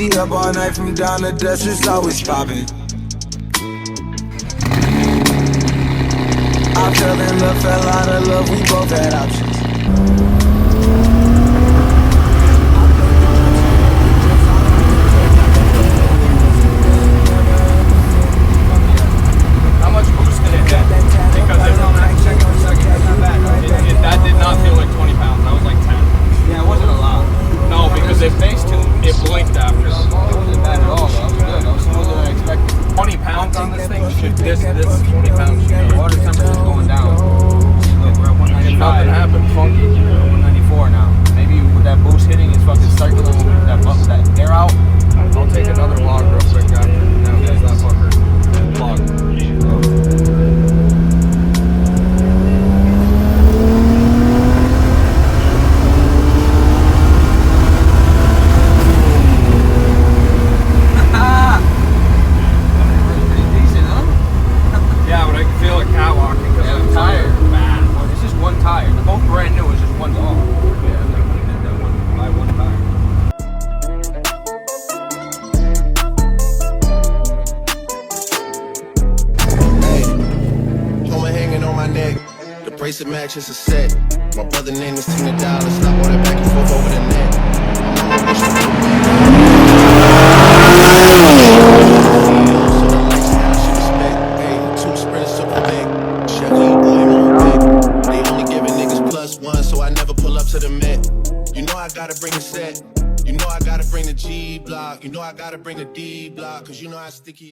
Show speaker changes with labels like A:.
A: Be up all night from down to dust, it's always popping. I fell in love, fell out of love, we both had options.
B: How much boost did it get? Because that did not feel like 20 pounds, that was like 10.
C: Yeah, it wasn't a lot.
B: No, because it blinked after.
C: It wasn't bad at all, though. It was good. I was smoother than I expected.
B: 20 pounds on this thing should, this 20 pounds should
C: The
B: be.
C: water temperature is going down. Look, we're at 195.
B: If nothing happened funky.
C: We're at 194 now. Maybe with that boost hitting, it's fucking circling that air out.
B: I'll take another log real quick after. Now there's that fucker. Log.
C: Pretty decent, huh?
B: Yeah, but I can feel it catwalking because
C: Yeah,
B: I'm
C: the tire.
B: tired. Bad.
C: Well, it's just one tire. They're both brand new. It's just one's off. Yeah, that one by one tire.
D: Hanging on my neck, the bracelet matches a set. My brother name is $10. Stop all that back and forth over the net. So the lifestyle she respect. Hey, 2 sprinters to protect. Chevy boy move big. They only giving niggas +1, so I never pull up to the Met. You know I gotta bring the set. You know I gotta bring the G block. You know I gotta bring the D block, cause you know I sticky.